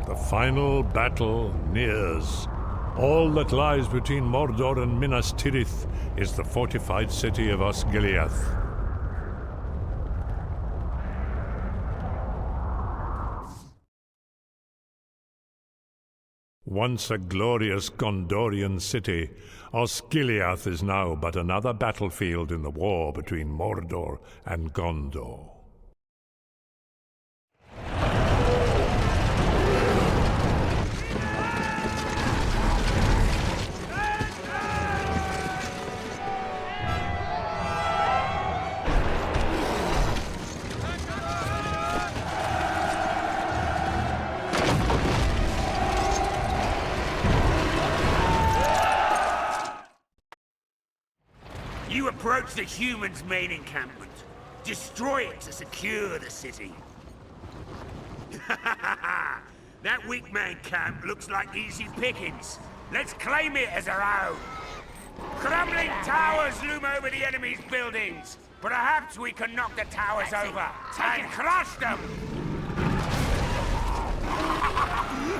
The final battle nears. All that lies between Mordor and Minas Tirith is the fortified city of Osgiliath. Once a glorious Gondorian city, Osgiliath is now but another battlefield in the war between Mordor and Gondor. You approach the humans' main encampment. Destroy it to secure the city. That weak man camp looks like easy pickings. Let's claim it as our own. Crumbling towers loom over the enemy's buildings. Perhaps we can knock the towers over and crush them.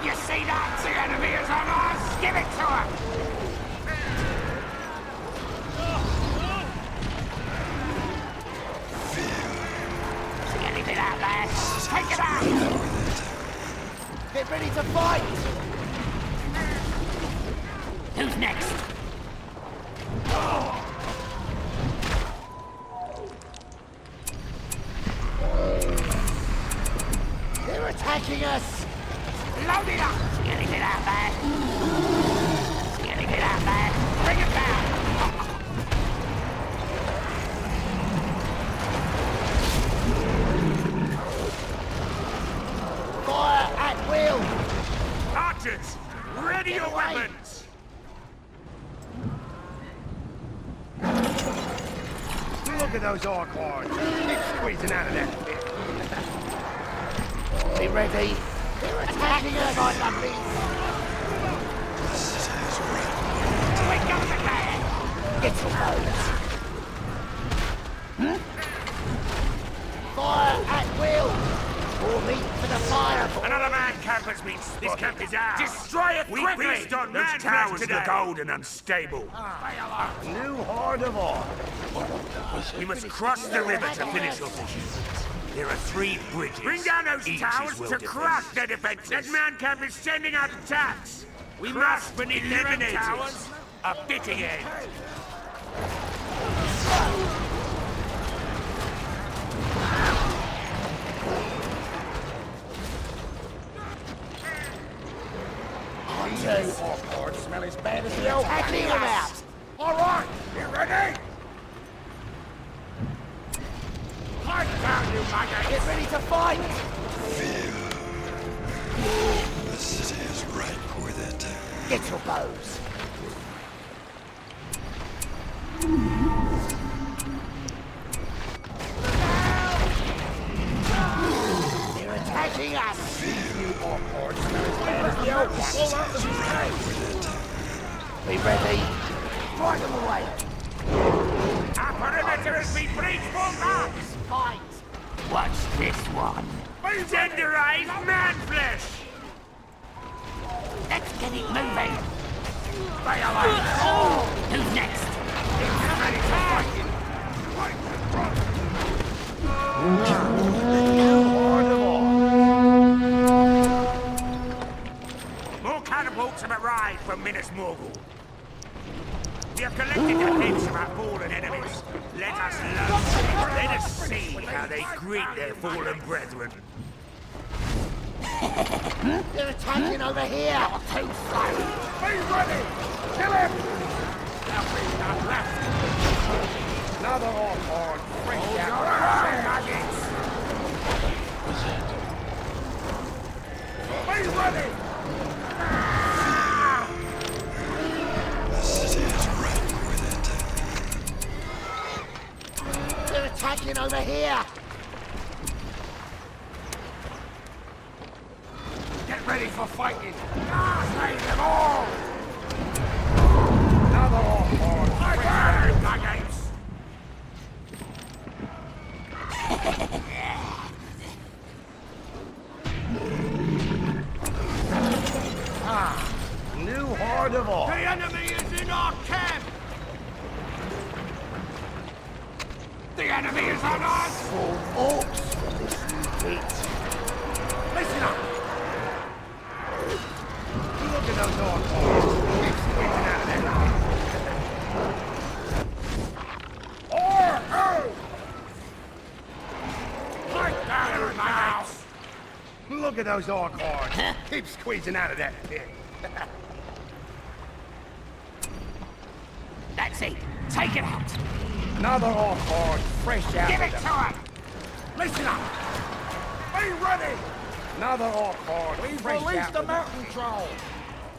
You see that? The enemy is on us! Give it to him! Out there. Take it out! Get ready to fight! Who's next? They're attacking us! Load it up! Get it out there! Get it out there! Bring it down! Archers, ready your weapons! Look at those orc horns. Keep squeezing out of that pit. Be ready. They're attacking us on the beach. Wake up the man! Get your bones. Fire at will! Or meet for the fire! Another man camp has been spotted. This camp is ours! Destroy it quickly! We feast on those towers look old and unstable. New horde of all. We must cross the river to finish your mission. There are 3 bridges. Bring down those towers to crush their defenses. That man camp is sending out attacks. We must eliminate towers. A fitting end. Orc smell as bad as the old attacking them out. All right, you ready? Fight down, you maggots! Get ready to fight! The city is ripe with it. Get your bows. They're attacking us! Orc smell as bad as the old Be ready. Drive them away. Our perimeter has been breached for months. Fight. Watch this one. Tenderized man flesh. Let's get it moving. Stay away. Who's next? It's ready to fight. More catapults have arrived from Minas Morgul. We have collected the heads of our fallen enemies. Let us load. Let us see how they greet their fallen brethren. They're attacking over here. You're too slow. Be ready. Kill him. Nothing not left. Another orc horde. Bring down our maggots. Be ready. The city is ripe with it. They're attacking over here. Get ready for fighting. Slay them all. Another orc horde. Bring down maggots. horde of orcs! The enemy is in our camp! The enemy is on us! Full orcs for this heat. Listen up! Look at those orc hordes! Keep squeezing out of there! Fight down in my house! Look at those orc hordes! Keep squeezing out of that pit! That's it! Take it out! Another orc horde, fresh out Give of it the... to him! Listen up! Be ready! Another orc horde, We've fresh released out the of the... mountain troll!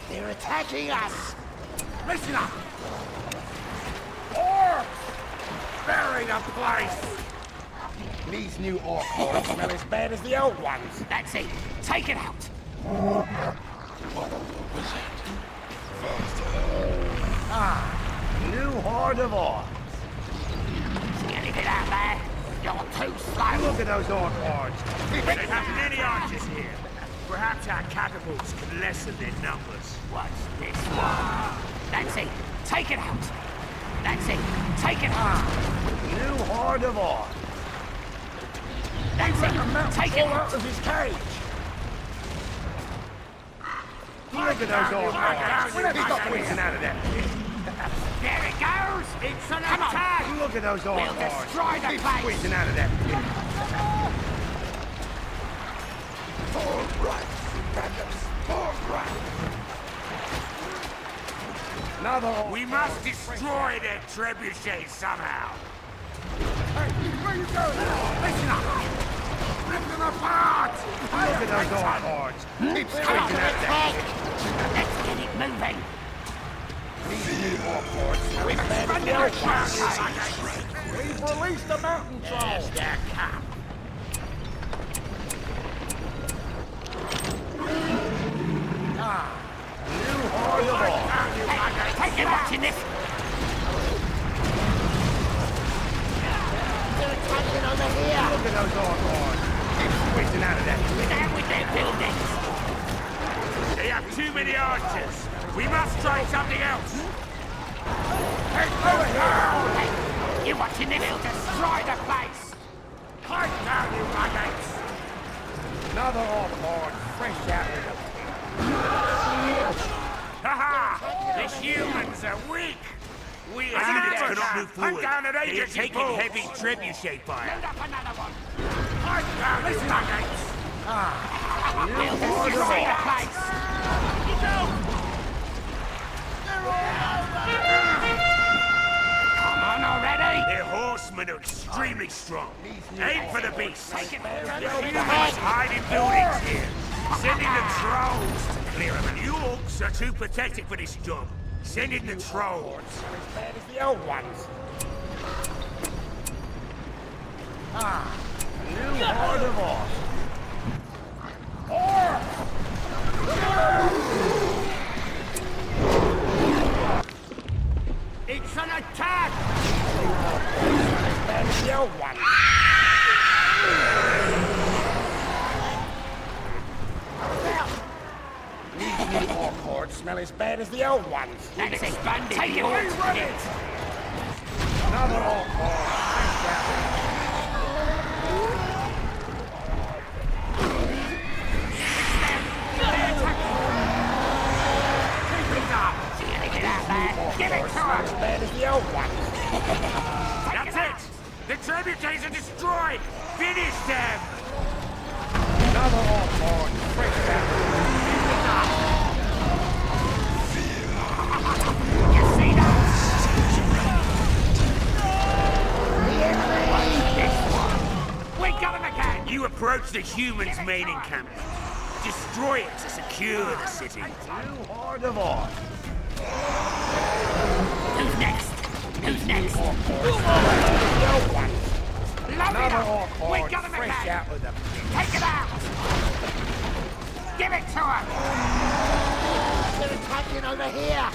They're attacking us! Listen up! Orcs! Bury the place! These new orc hordes smell as bad as the old ones. That's it! Take it out! New horde of orcs. See anything out there? You're too slow! Look at those orc hordes. They have many archers here. Perhaps our catapults can lessen their numbers. What's this one? That's it! Take it out! That's it! Take it out! New horde of orcs. That's it! Take it out! of his cage. Look at those orc hordes. He's not squeezing out of there. There it goes! It's an attack! Look at those orc We'll hordes. destroy the Keep place. squeezing out of there. Another orc. We must destroy their trebuchets somehow. Where you going? Listen up. Rip them apart. Look at those orc hordes. Keep Come on, squeezing out of there. let's get it moving! These new orc hordes smell as bad as the old ones. We've released the mountain troll! Yes, they're come. New horde of orcs. Take it out, Nick! They're attacking over here! Look at those orc hordes. Keep squeezing out of there. Down with their buildings! They have too many archers. We must try something else. Hey, you watching this? We'll destroy the place! Fight down, you maggots! Another orc horde fresh out of the... Ha-ha! The humans are weak! We as units cannot move forward. They are taking heavy trebuchet fire. Load up another one! Fight down, you maggots! We'll destroy the place! Come on already! Their horsemen are extremely strong. Aim for the beast. Take it! The humans hide in buildings here, sending the trolls to clear them. And you orcs are too protected for this job. Send in the trolls. Smell as bad as the old ones. New horde of orcs. It's an attack! As bad as the old ones. These new orc hordes smell as bad as the old ones. That's expanded! Take it! Another orc horde fresh out. Give it to As him! bad as the old ones. That's it! The trebuchets are destroyed! Finish them! Another orc horde fresh out. You see that? This one! We got him again! You approach the humans' main encampment. Destroy it to secure the city. New horde of orcs. Who's next? Who's next? The old ones. Load it Another up! orc We horde got him fresh again! out with them. Take it out! Give it to him! They're attacking over here!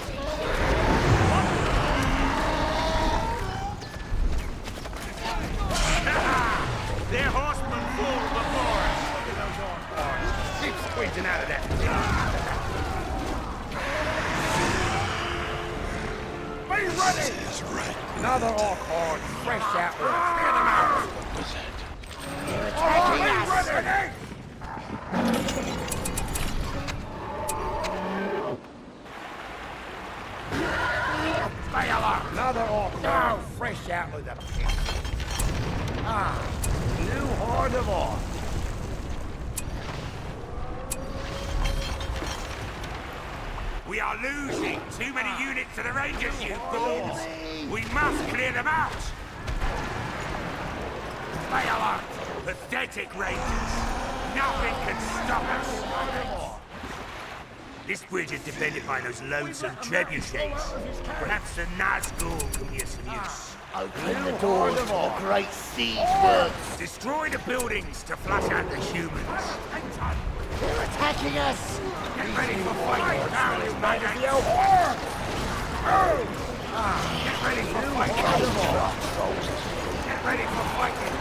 Their horsemen fall before us. Look at those orc hordes. Keep squeezing out of that. city is right with Another it. orc horde, fresh out with it. Clear them out. What was it? They're attacking us! Stay alert. Another orc horde, fresh out with the pit. New horde of orcs. We are losing too many units to the Rangers, you fools! We must clear them out! Stay alert! Pathetic Rangers! Nothing can stop us! This bridge is defended by those lonesome trebuchets. Perhaps the Nazgul can be of some use. Open the doors for the great siege works! Destroy the buildings to flush out the humans. They're attacking us! Get ready for fight! Down, you maggots! Get ready for fighting! Get ready for fighting!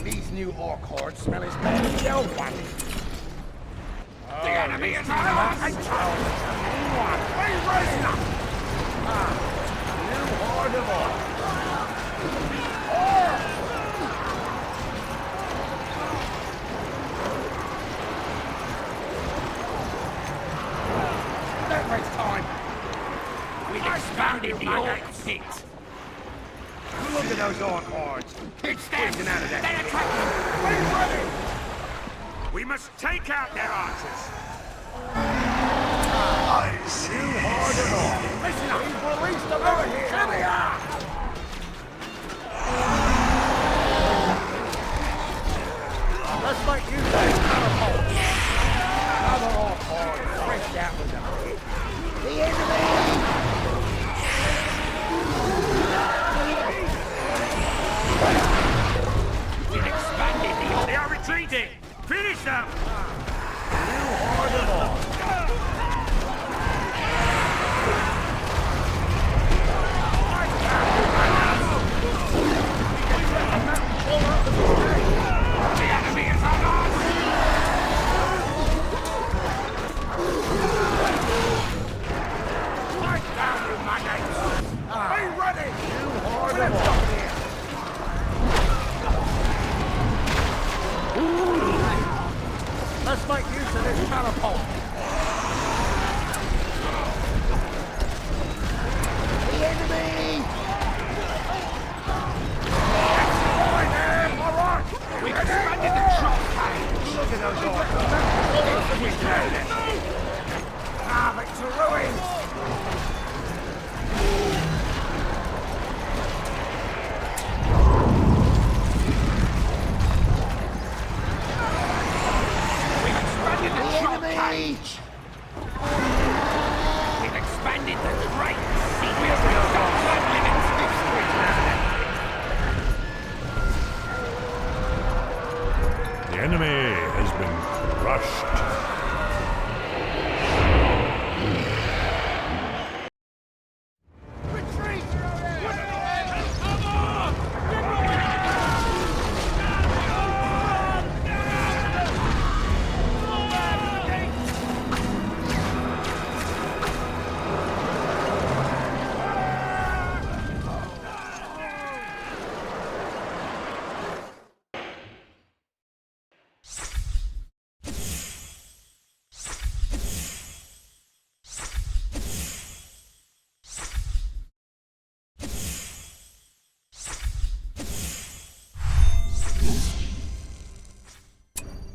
These new orc hordes smell as bad as the old ones. The enemy is on us! Are you rising up? New horde of orcs. Don't waste time. We've expanded the orc pit. Look at those orc hordes. Keep squeezing out of there. They're attacking! Are you ready? We must take out their archers. I see. New horde of orcs. Listen up.